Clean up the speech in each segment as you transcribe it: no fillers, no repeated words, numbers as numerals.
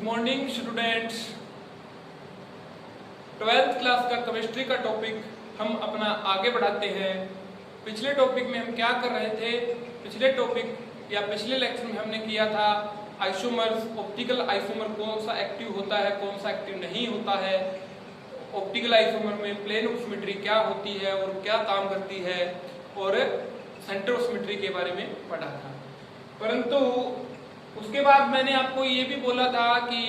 Good morning students. 12th class का chemistry का topic हम अपना आगे बढ़ाते हैं। पिछले टॉपिक में हम क्या कर रहे थे? पिछले टॉपिक या पिछले लेक्चर में हमने किया था आइसोमर्स, ऑप्टिकल आइसोमर कौन सा एक्टिव होता है, कौन सा एक्टिव नहीं होता है, ऑप्टिकल आइसोमर में प्लेन ऑक्सीमेट्री क्या होती है और क्या काम करती है, और सेंटर ऑक्सीमेट्री के बारे में पढ़ा था। परंतु उसके बाद मैंने आपको ये भी बोला था कि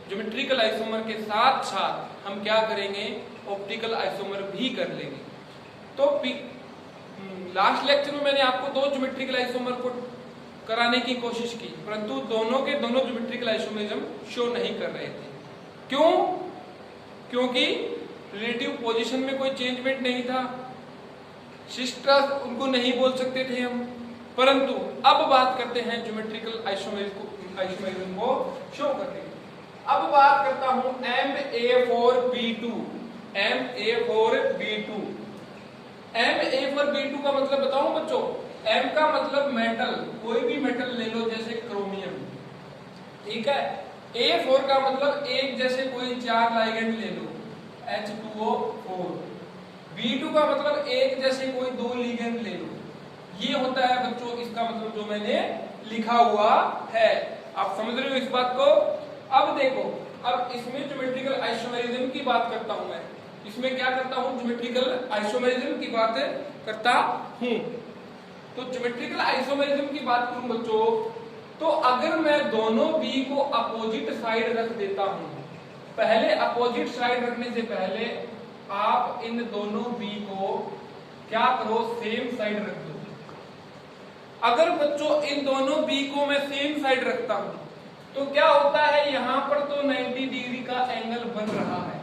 ज्योमेट्रिकल आइसोमर के साथ साथ हम क्या करेंगे, ऑप्टिकल आइसोमर भी कर लेंगे। तो लास्ट लेक्चर में मैंने आपको दो ज्योमेट्रिकल आइसोमर को कराने की कोशिश की, परंतु दोनों के दोनों ज्योमेट्रिकल आइसोमरिज्म शो नहीं कर रहे थे। क्यों? क्योंकि रिलेटिव पोजीशन में कोई चेंजमेंट नहीं था, सिस्टर्स उनको नहीं बोल सकते थे हम। परंतु अब बात करते हैं ज्योमेट्रिकल आइसोमरिज्म को शो करने की। अब बात करता हूं MA4B2। MA4B2 MA4B2 का मतलब बताऊं बच्चों? M का मतलब मेटल, कोई भी मेटल ले लो जैसे क्रोमियम, ठीक है। A4 का मतलब एक जैसे कोई चार लाइगेंड ले लो H2O4। B2 का मतलब एक जैसे कोई दो लिगेंड ले लो। ये होता है बच्चों इसका मतलब जो मैंने लिखा हुआ है। आप समझ रहे हो इस बात को? अब देखो, अब इसमें ज्योमेट्रिकल आइसोमेरिज्म की बात करता हूं मैं। इसमें क्या करता हूं? ज्योमेट्रिकल आइसोमेरिज्म की बात करता हूं। तो ज्योमेट्रिकल आइसोमेरिज्म की बात करूं बच्चों, तो अगर मैं दोनों बी को अपोजिट साइड रख देता हूं, पहले अपोजिट साइड रखने से पहले आप इन दोनों बी को क्या करो, सेम साइड रख दो। अगर बच्चों इन दोनों बी को मैं सेम साइड रखता हूं तो क्या होता है, यहां पर तो 90 डिग्री का एंगल बन रहा है,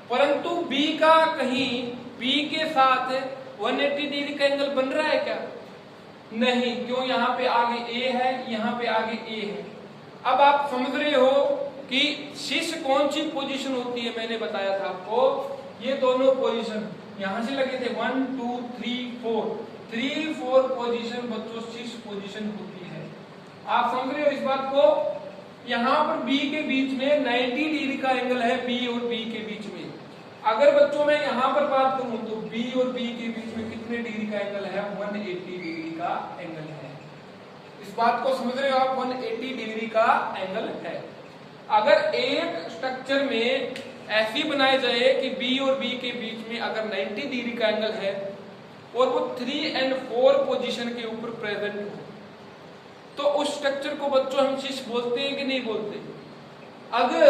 परंतु बी का कहीं बी के साथ 180 डिग्री का एंगल बन रहा है क्या? नहीं। क्यों? यहां पे आगे ए है, यहां पे आगे ए है। अब आप समझ रहे हो कि शीर्ष कौन सी पोजीशन होती है? मैंने बताया था आपको, ये दोनों पोजीशन यहां से लगे थे 1 2 3 4 3 4 पोजीशन बच्चों शीर्ष पोजीशन होती है। आप समझ रहे हो इस बात को? यहां पर बी के बीच में 90 डिग्री का एंगल है, बी और बी के बीच में। अगर बच्चों मैं यहां पर बात करूं तो बी और बी के बीच में कितने डिग्री का एंगल है? 180 डिग्री का एंगल है। इस बात को समझ रहे हो आप? 180 डिग्री का एंगल है। अगर एक स्ट्रक्चर में ऐसी बनाए जाए कि बी और बी के बीच में अगर 90 डिग्री का एंगल है और वो 3 और 4 पोजीशन के ऊपर प्रेजेंट हो, तो उस स्ट्रक्चर को बच्चों हम शीर्ष बोलते हैं कि नहीं बोलते? अगर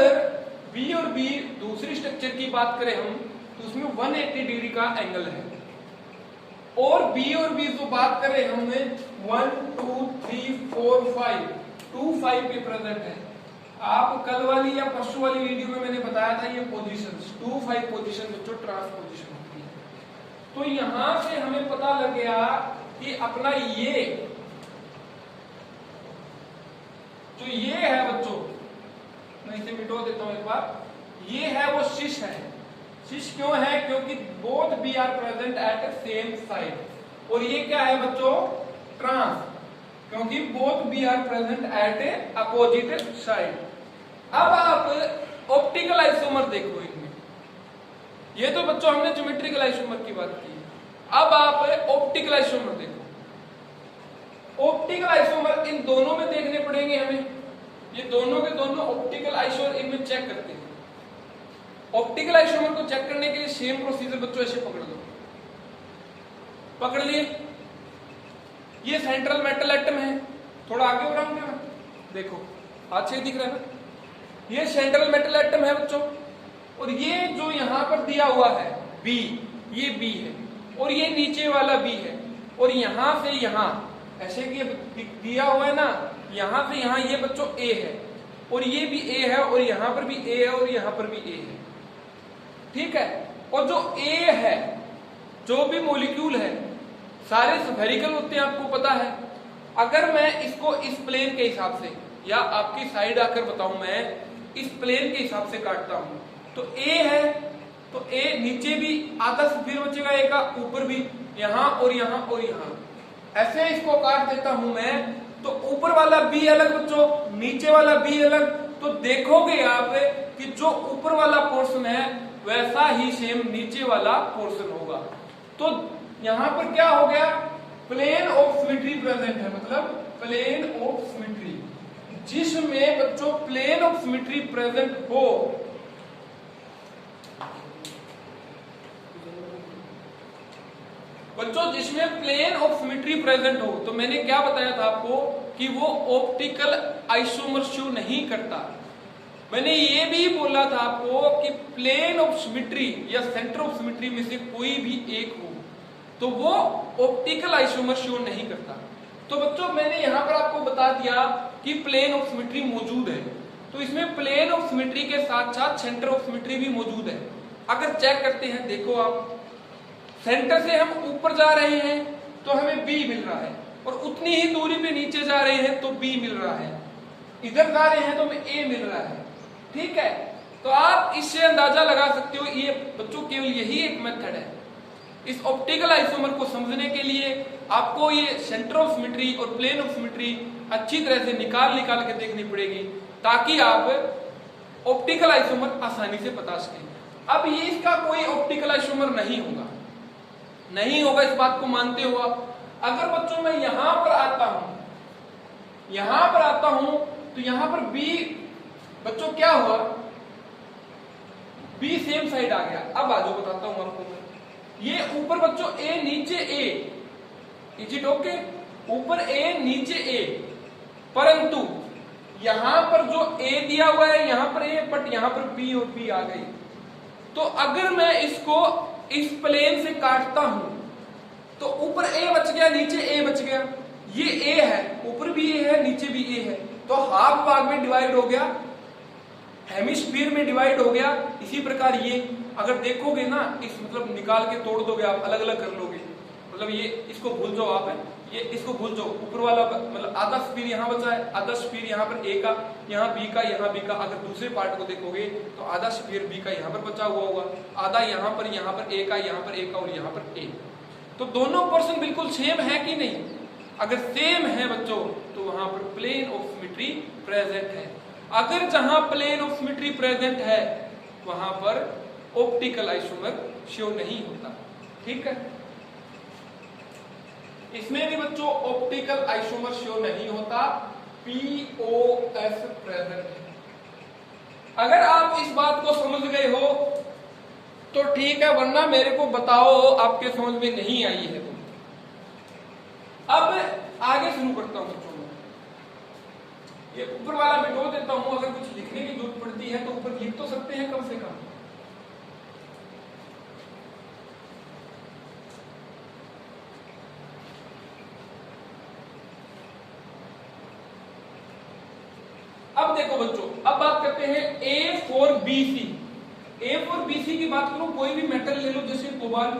बी और बी दूसरी स्ट्रक्चर की बात करें हम, तो उसमें 180 डिग्री का एंगल है, और बी और बी जो बात करें हमने 1 2 3 4 5 2 5 पे प्रेजेंट है। आप कल वाली या परसों वाली वीडियो में मैंने बताया था ये पोजीशंस 2 5 पोजीशन बच्चों ट्रांसपोजिशन होती है। तो यहां से हमें पता लग गया कि अपना ये जो ये है बच्चों, मैं इसे मिटो देता हूं एक बार, ये है वो शीर्ष है। शीर्ष क्यों है? क्योंकि both B are present at same side. और ये क्या है बच्चों? ट्रांस, क्योंकि both B are present at opposite side. अब आप ऑप्टिकल आइसोमर देखो इनमें। ये तो बच्चों हमने ज्योमेट्रिकल आइसोमर की बात की, अब आप ऑप्टिकल आइसोमर देखो। ऑप्टिकल आइसोमर इन दोनों में देखने पड़ेंगे हमें। ये दोनों के दोनों ऑप्टिकल आइसोमर इनमें चेक करते हैं। ऑप्टिकल आइसोमर को चेक करने के लिए सेम प्रोसीजर बच्चों, ऐसे पकड़ लो, पकड़ लिए। ये सेंट्रल मेटल एटम है, थोड़ा आगे बढ़ाऊं क्या? देखो हाथ से दिख रहा है ना, ये सेंट्रल मेटल एटम है बच्चों। और ये जो यहां पर दिया हुआ है बी, ये बी है, और ये नीचे वाला बी है, और यहां से यहां ऐसे कि दिया हुआ है ना, यहां से यहां ये बच्चों ए है, और ये भी ए है, और यहां पर भी ए है, और यहां पर भी ए है, ठीक है। और जो ए है, जो भी मॉलिक्यूल है सारे स्फेरिकल होते हैं, आपको पता है। अगर मैं इसको इस प्लेन के हिसाब से या आपकी साइड आकर बताऊं, मैं इस प्लेन के हिसाब से काटता हूं, तो ए है तो ए नीचे भी आधा फिर बचेगा ए का, ऊपर भी, यहां और यहां और यहां, ऐसे इसको काट देता हूं मैं। तो ऊपर वाला बी अलग बच्चों, नीचे वाला बी अलग, तो देखोगे आप कि जो ऊपर वाला पोर्शन है वैसा ही सेम नीचे वाला पोर्शन होगा। तो यहां पर क्या हो गया, प्लेन ऑफ सिमेट्री प्रेजेंट है, मतलब प्लेन ऑफ सिमेट्री, जिसमें बच्चों प्लेन ऑफ सिमेट्री प्रेजेंट हो, बच्चों जिसमें प्लेन ऑफ सिमेट्री प्रेजेंट हो, तो मैंने क्या बताया था आपको कि वो ऑप्टिकल आइसोमर शो नहीं करता। मैंने ये भी बोला था आपको कि प्लेन ऑफ सिमेट्री या सेंटर ऑफ सिमेट्री में से कोई भी एक हो तो वो ऑप्टिकल आइसोमर शो नहीं करता। तो बच्चों मैंने यहां पर आपको बता दिया कि प्लेन ऑफ सिमेट्री मौजूद है, तो इसमें प्लेन ऑफ सिमेट्री के साथ साथ सेंटर ऑफ सिमेट्री भी मौजूद है। अगर चेक करते हैं, देखो आप, सेंटर से हम ऊपर जा रहे हैं तो हमें बी मिल रहा है, और उतनी ही दूरी पे नीचे जा रहे हैं तो बी मिल रहा है, इधर जा रहे हैं तो हमें ए मिल रहा है। ठीक है, तो आप इससे अंदाजा लगा सकते हो, ये बच्चों केवल यही एक मेथड है। इस ऑप्टिकल आइसोमर को समझने के लिए आपको ये सेंटर ऑफ सिमेट्री और प्लेन ऑफ सिमेट्री अच्छी तरह से निकाल के देखनी पड़ेगी, ताकि आप ऑप्टिकल आइसोमर आसानी से बता सकें। अब ये इसका कोई ऑप्टिकल आइसोमर नहीं होगा, नहीं होगा, इस बात को मानते हो आप। अगर बच्चों मैं यहां पर आता हूं तो यहां पर बी, बच्चों क्या हुआ, बी सेम साइड आ गया। अब आ जाओ बताता हूं आपको मैं, ये ऊपर बच्चों ए नीचे ए, इज इट ओके, ऊपर ए नीचे ए, परंतु यहां पर जो ए दिया हुआ है यहां पर ए, बट यहां पर बी और बी आ गई। तो अगर मैं इसको इस प्लेन से काटता हूं तो ऊपर ए बच गया, नीचे ए बच गया, ये ए है, ऊपर भी ए है, नीचे भी ए है, तो हाफ भाग में डिवाइड हो गया, हेमिस्फीयर में डिवाइड हो गया। इसी प्रकार ये अगर देखोगे ना, इस मतलब निकाल के तोड़ दोगे आप, अलग अलग कर लोगे, मतलब ये इसको भूल जाओ आप, ये इसको भूल जाओ, ऊपर वाला मतलब आधा स्फीयर यहाँ बचा है, आधा स्फीयर यहाँ पर ए का, यहाँ बी का, यहाँ बी का। अगर दूसरे पार्ट को देखोगे तो आधा स्फीयर बी का यहाँ पर बचा हुआ होगा, आधा यहाँ पर ए का, यहाँ पर ए का और यहाँ पर ए। तो दोनों पोर्शन बिल्कुल सेम है कि नहीं? अगर सेम है बच्चों तो वहां पर प्लेन ऑफ सिमेट्री प्रेजेंट है। अगर जहां प्लेन ऑफ सिमेट्री प्रेजेंट है वहां पर ऑप्टिकल आइसोमर शो नहीं होता। ठीक है, इसमें भी बच्चों ऑप्टिकल आइसोमर शो नहीं होता, POS प्रेजेंट है। अगर आप इस बात को समझ गए हो तो ठीक है, वरना मेरे को बताओ आपके समझ में नहीं आई है तो। अब आगे शुरू करता हूं बच्चों में, ये ऊपर वाला मिटो देता हूं, अगर कुछ लिखने की जरूरत पड़ती है तो ऊपर लिख तो सकते हैं कम से कम। अब देखो बच्चों, अब बात करते हैं A4BC। A4BC की बात करूं, कोई भी मेटल ले लो, जैसे कोबाल्ट,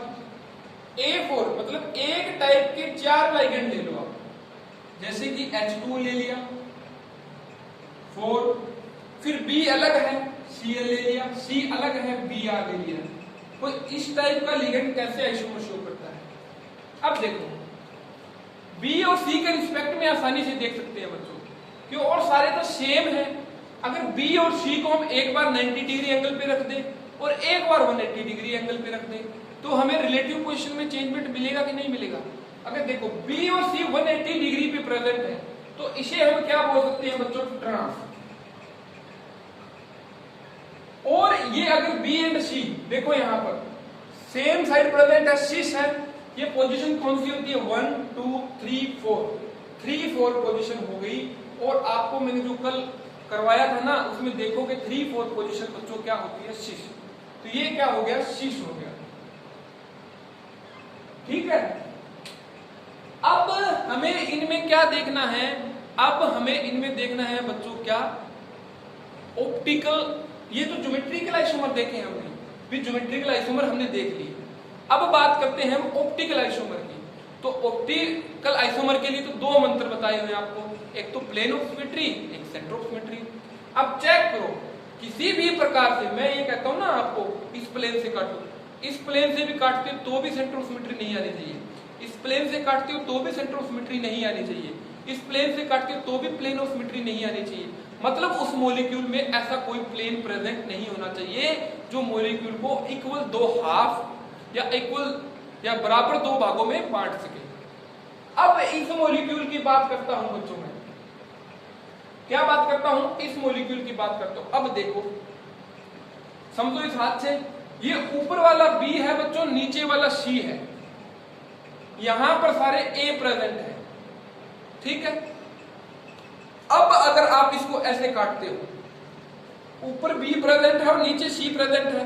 A4 मतलब एक टाइप के 4 लाइगेंड ले लो आप, जैसे कि H2 ले लिया 4, फिर B अलग है Cl ले लिया, C अलग है Br ले लिया। तो इस टाइप का लिगेंड कैसे आइसोमर शो करता है? अब देखो, B और C के रिस्पेक्ट में आसानी से देख सकते हैं बच्चों, क्यों, और सारे तो सेम है। अगर B और C को हम एक बार 90 डिग्री एंगल पे रख दें और एक बार 180 डिग्री एंगल पे रख दें तो हमें रिलेटिव पोजीशन में चेंजमेंट मिलेगा कि नहीं मिलेगा? अगर देखो B और C 180 डिग्री पे प्रेजेंट है तो इसे हम क्या बोल सकते हैं बच्चों? ट्रांस। और ये अगर B एंड C देखो यहां पर सेम साइड प्रेजेंट है, सिस है, ये पोजीशन कौन सी होती है? 1 2 3 4, 3 4 पोजीशन हो गई। और आपको मैंने जो कल करवाया था ना, उसमें देखोगे 3 4 पोजीशन बच्चों क्या होती है? सिस। तो ये क्या हो गया? सिस हो गया। ठीक है, अब हमें इनमें क्या देखना है? अब हमें इनमें देखना है बच्चों क्या? ऑप्टिकल। ये तो ज्योमेट्रिकल आइसोमर देखे हमने, फिर ज्योमेट्रिकल आइसोमर हमने देख लिए। अब बात करते हैं हम ऑप्टिकल आइसोमर की। तो ऑप्टिकल आइसोमर के लिए तो 2 मंत्र बताए हुए आपको, एक तो प्लेन ऑफ सिमेट्री, एक सेंटर ऑफ सिमेट्री। अब चेक करो, किसी भी प्रकार से मैं ये कहता हूं ना आपको, इस प्लेन से काटो, इस प्लेन से भी काटते हो तो भी सेंटर ऑफ सिमेट्री नहीं आनी चाहिए, इस प्लेन से काटते हो तो भी सेंटर ऑफ सिमेट्री नहीं आनी चाहिए, इस प्लेन से काटते हो तो भी प्लेन ऑफ सिमेट्री नहीं आनी चाहिए। मतलब उस मॉलिक्यूल में ऐसा कोई प्लेन प्रेजेंट नहीं होना चाहिए जो मॉलिक्यूल को इक्वल दो हाफ या इक्वल या बराबर दो भागों में बांट सके। अब इस मॉलिक्यूल की बात करता हूं बच्चों में, क्या बात करता हूं, इस मॉलिक्यूल की बात करता हूं। अब देखो समझो इस हाथ से, ये ऊपर वाला B है बच्चों, नीचे वाला C है, यहां पर सारे A प्रेजेंट है, ठीक है। अब अगर आप इसको ऐसे काटते हो, ऊपर B प्रेजेंट है और नीचे C प्रेजेंट है,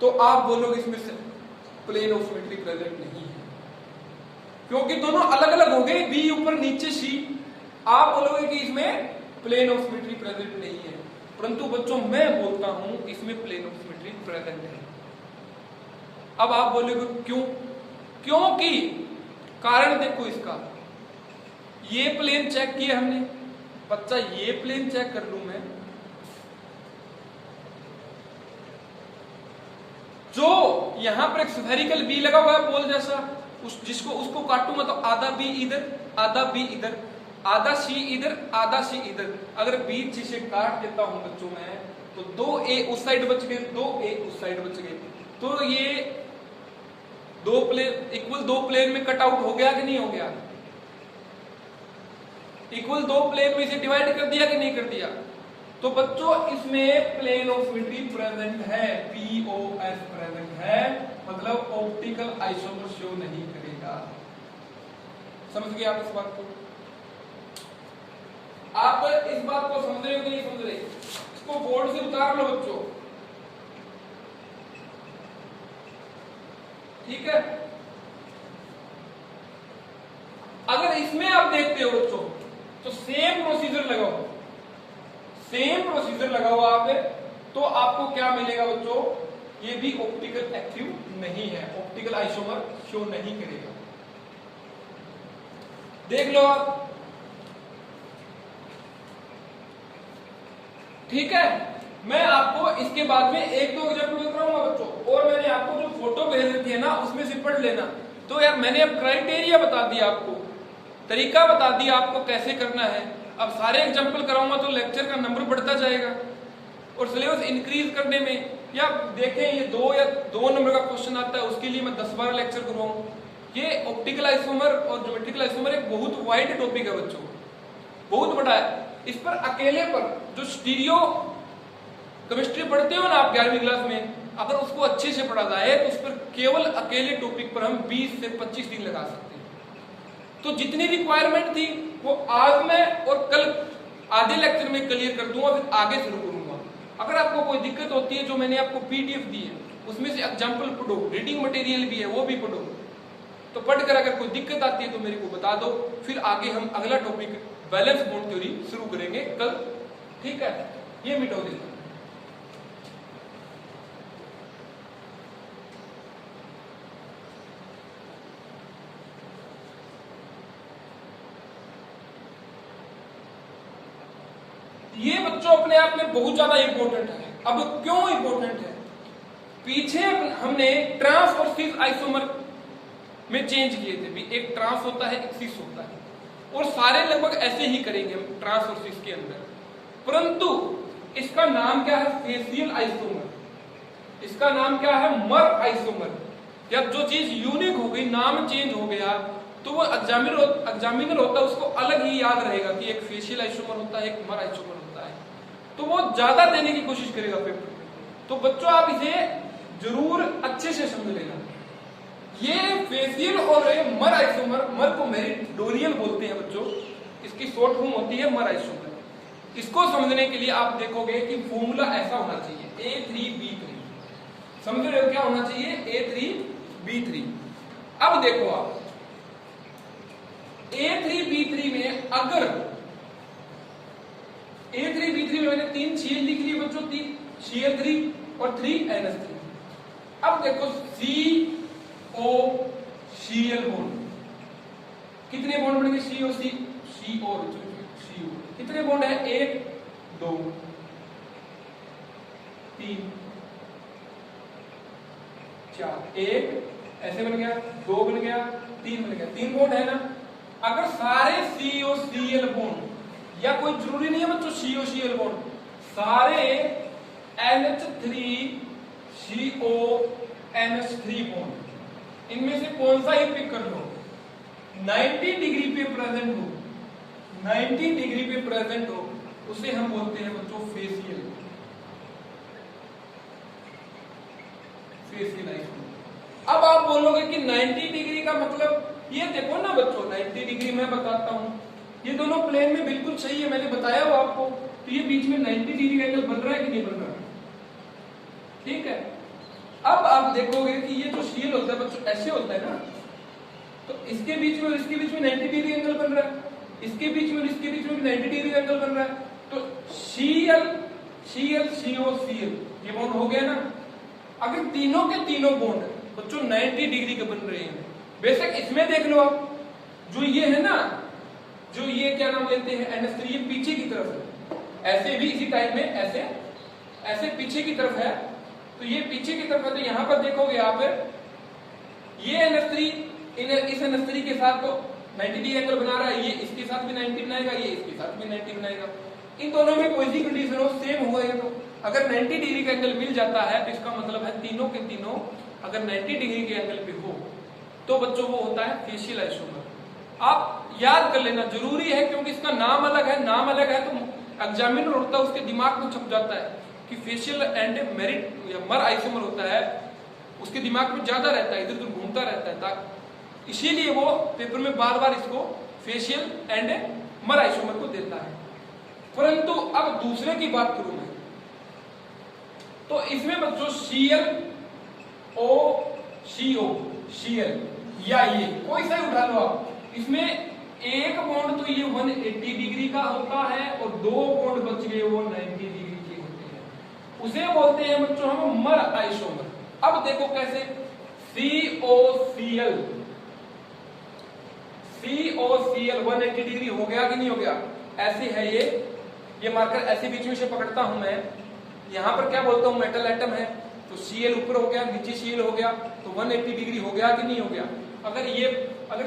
तो आप बोलोगे इसमें से प्लेन ऑफ सिमेट्री प्रेजेंट नहीं है, क्योंकि दोनों अलग अलग हो गए, B ऊपर नीचे C। आप बोलोगे कि इसमें प्लेन ऑफ सिमेट्री प्रेजेंट नहीं है, परंतु बच्चों मैं बोलता हूं इसमें प्लेन ऑफ सिमेट्री प्रेजेंट है। अब आप बोलोगे क्यों? क्योंकि कारण देखो इसका, ये प्लेन चेक किया हमने, बच्चा ये प्लेन चेक कर लूं मैं, जो यहां पर एक स्फेरिकल बी लगा हुआ है बॉल जैसा, जिसको उसको काटूंगा तो आधा बी इधर, आधा बी इधर, आधा सी इधर, आधा सी इधर। अगर बीच से काट देता हूं बच्चों में, तो 2A उस साइड बच गए, 2A उस साइड बच गए, तो ये दो प्लेन इक्वल दो प्लेन में कट आउट हो गया कि नहीं हो गया? इक्वल दो प्लेन में इसे डिवाइड कर दिया कि नहीं कर दिया? तो बच्चों इसमें प्लेन ऑफ सिमेट्री प्रेजेंट है, POS प्रेजेंट है, मतलब ऑप्टिकल आइसोमर शो नहीं करेगा। समझ गए आप इस बात को? आप इस बात को समझ रहे हो कि नहीं समझ रहे? इसको बोर्ड से उतार लो बच्चों, ठीक है। अगर इसमें आप देखते हो बच्चों, तो सेम प्रोसीजर लगाओ, सेम प्रोसीजर लगाओ आप, तो आपको क्या मिलेगा बच्चों? ये भी ऑप्टिकल एक्टिव नहीं है, ऑप्टिकल आइसोमर शो नहीं करेगा। देख लो आप, ठीक है। मैं आपको इसके बाद में एक दो एग्जाम्पल कराऊंगा बच्चों, और मैंने आपको जो फोटो भेज रखी है ना, उसमें से पढ़ लेना। तो यार मैंने अब क्राइटेरिया बता दिया आपको, तरीका बता दिया आपको कैसे करना है। अब सारे एग्जाम्पल कराऊंगा तो लेक्चर का नंबर बढ़ता जाएगा, और सिलेबस इंक्रीज करने में, या देखें ये 2 नंबर का क्वेश्चन आता है, उसके लिए मैं 10-12 लेक्चर करवाऊं। ये ऑप्टिकल आइसोमर और ज्योमेट्रिकल आइसोमर एक बहुत वाइड टॉपिक है बच्चों, बहुत बड़ा है। इस पर अकेले पर जो स्टीरियो केमिस्ट्री पढ़ते हो ना आप 11वीं क्लास में, अगर उसको अच्छे से पढ़ा जाए तो उस पर केवल अकेले टॉपिक पर हम 20 से 25 दिन लगा सकते हैं। तो जितनी रिक्वायरमेंट थी वो आज मैं और कल आधे लेक्चर में क्लियर कर दूंगा, फिर आगे शुरू करूंगा। अगर आपको कोई दिक्कत होती है, जो मैंने आपको PDF दी है उसमें से एग्जाम्पल पढ़ो, रीडिंग मटेरियल भी है वो भी पढ़ो, तो पढ़कर अगर कोई दिक्कत आती है तो मेरे को बता दो, फिर आगे हम अगला टॉपिक बैलेंस बॉन्ड थ्योरी शुरू करेंगे कल, ठीक है। ये मिटाओ देना। ये बच्चों अपने आप में बहुत ज्यादा इंपॉर्टेंट है। अब क्यों इंपॉर्टेंट है? पीछे हमने ट्रांस और सिस आइसोमर में चेंज किए थे भी, एक ट्रांस होता है एक सिस होता है, और सारे लगभग ऐसे ही करेंगे हम ट्रांस और सिस के अंदर। परंतु इसका नाम क्या है? Facial isomer. इसका नाम क्या है? मर आइसोमर। जब जो चीज यूनिक हो गई, नाम चेंज हो गया, तो वो एग्जामिनर होता है, उसको अलग ही याद रहेगा कि एक फेशियल आइसोमर होता है, एक मर आइसोमर होता है, तो वो ज्यादा देने की कोशिश करेगा पेपर में। तो बच्चों आप इसे जरूर अच्छे से समझ लेना। ये फेशियल और मर आइसोमर, मर को मेरिडोनियल बोलते हैं बच्चों, इसकी शॉर्ट फॉर्म होती है मर आइसोमर। इसको समझने के लिए आप देखोगे कि फॉर्मूला ऐसा होना चाहिए, A3B3। समझ रहे हो क्या होना चाहिए? A3B3। अब देखो आप A3B3 में, अगर A3B3 में मैंने 3 Cl लिख लिए बच्चों, 3 Cl3 और 3 NH3। अब देखो CO Cl बॉन्ड, कितने बॉन्ड बनेंगे? CO कितने बॉन्ड है? 1 2 3 4, 1 ऐसे बन गया, 2 बन गया, 3 बन गया, 3 बॉन्ड है ना। अगर सारे CO Cl बॉन्ड या कोई जरूरी नहीं है बच्चों CO Cl बॉन्ड, सारे NH3CO NH3 बॉन्ड, इनमें से कौन सा ही पिक कर लो, 90 डिग्री पे प्रेजेंट हो, 90 डिग्री पे प्रेजेंट हो, उसे हम बोलते हैं बच्चों फेशियल आइसोमर। अब आप बोलोगे कि 90 डिग्री का मतलब, ये देखो ना बच्चों 90 डिग्री मैं बताता हूं, ये दोनों प्लेन में बिल्कुल सही है, मैंने बताया हो आपको, तो ये बीच में 90 डिग्री एंगल बन रहा है कि नहीं बन रहा, ठीक है। अब आप देखोगे कि ये जो सीएल होता है बच्चों ऐसे होता है ना, तो इसके बीच में और इसके बीच में 90 डिग्री एंगल बन रहा है, इसके बीच में और इसके बीच में 90 डिग्री एंगल बन रहा है, तो CL CO CL ये बॉन्ड हो गया ना। अगर तीनों के तीनों बॉन्ड बच्चों 90 डिग्री के बन रहे हैं, बेशक इसमें देख लो आप, जो ये है ना, जो ये क्या नाम लेते हैं NH3, ये पीछे की तरफ है, ऐसे भी इसी टाइप में ऐसे पीछे की तरफ है, तो ये पीछे की तरफ है, तो यहां पर देखोगे आप ये NH3 इस NH3 के साथ तो 90 डिग्री एंगल बना रहा है, ये इसके साथ भी 90 बनाएगा, ये इसके साथ भी 90 बनाएगा, इन दोनों में कोई सी कंडीशन हो सेम होगा ये। तो अगर 90 डिग्री का एंगल मिल जाता है तो इसका मतलब है तीनों के तीनों अगर 90 डिग्री के एंगल पे हो तो बच्चों वो होता है फेशियल आइसोमर। आप याद कर लेना, जरूरी है, क्योंकि इसका नाम अलग है, नाम अलग है, तो एग्जामिनर होता है उसके दिमाग में छप जाता है कि फेशियल एंड मेरिट या मर आइसोमर होता है, उसके दिमाग में ज्यादा रहता है, इधर उधर घूमता रहता है, इसीलिए वो पेपर में बार बार इसको फेशियल एंड मर आइसोमर को देता है। परंतु अब दूसरे की बात करूं मैं, तो इसमें बच्चों CL या ये कोई सा उठा लो आप, इसमें एक बॉन्ड तो ये 180 डिग्री का होता है और दो बॉन्ड बच गए वो 90 डिग्री के होते हैं, उसे बोलते हैं बच्चों हम मर आइसोमर। अब देखो कैसे, COCl 180 डिग्री हो गया कि नहीं हो गया, ऐसे है ये मार्कर ऐसे बीच में से पकड़ता हूं मैं, यहां पर क्या बोलता हूं मेटल एटम है, तो Cl ऊपर हो गया, नीचे Cl हो गया, तो 180 डिग्री हो गया कि नहीं हो गया। अगर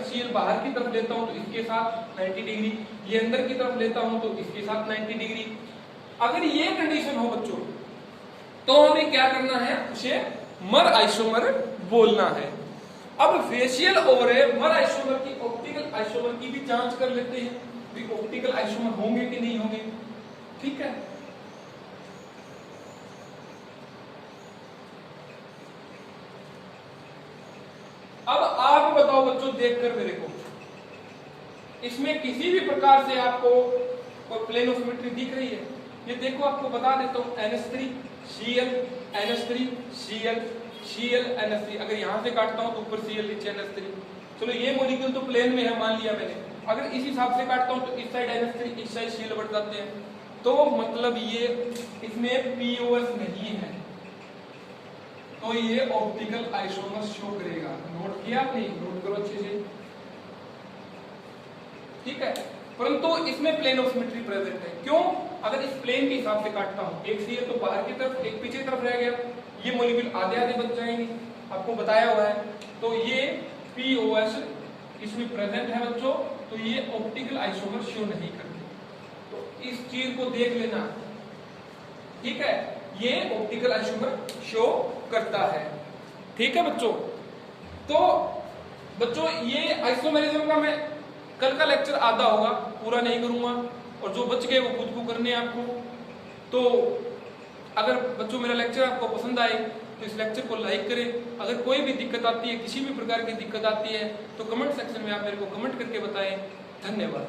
Cl बाहर की तरफ लेता हूं तो इसके साथ 90 डिग्री, ये अंदर की तरफ लेता हूं तो इसके साथ 90 डिग्री। अगर ये कंडीशन हो बच्चों तो हमें क्या करना है, उसे मर आइसोमर बोलना है। अब फेशियल और मर आइसोमर की ऑप्टिकल आइसोमर की भी जांच कर लेते हैं, भी ऑप्टिकल आइसोमर होंगे कि नहीं होंगे, ठीक है। अब आप बताओ बच्चों, देखकर मेरे को, इसमें किसी भी प्रकार से आपको कोई प्लेन ऑफ सिमेट्री दिख रही है? ये देखो आपको बता देता हूं, NH3 Cl NH3 Cl Cl NH3, अगर यहां से काटता हूं तो ऊपर Cl नीचे NH3, चलो ये मॉलिक्यूल तो प्लेन में है मान लिया मैंने, अगर इस हिसाब से काटता हूं तो इस साइड NH3 इस साइड Cl बढ़ जाते हैं, तो मतलब ये इसमें POS नहीं है, तो ये ऑप्टिकल आइसोमर शो करेगा। नोट किया आपने? नोट करो अच्छे से, ठीक है। परंतु इसमें प्लेन ऑफ सिमेट्री प्रेजेंट है, क्यों? अगर इस प्लेन के हिसाब से काटता हूं, एक Cl तो बाहर की तरफ, एक पीछे की तरफ रह गया, ये मॉलिक्यूल आधे आधे बच जाएंगे, आपको बताया हुआ है, तो ये POS इसमें प्रेजेंट है बच्चों, तो ये ऑप्टिकल आइसोमर शो नहीं करते, तो इस चीज को देख लेना, ठीक है। ये ऑप्टिकल आइसोमर शो करता है, ठीक है बच्चों। तो बच्चों ये आइसोमेरिज्म का मैं कल का लेक्चर आधा होगा, पूरा नहीं करूंगा, और जो बच गए वो खुद को करने आपको। तो अगर बच्चों मेरा लेक्चर आपको पसंद आए तो इस लेक्चर को लाइक करें। अगर कोई भी दिक्कत आती है, किसी भी प्रकार की दिक्कत आती है, तो कमेंट सेक्शन में आप मेरे को कमेंट करके बताएं। धन्यवाद।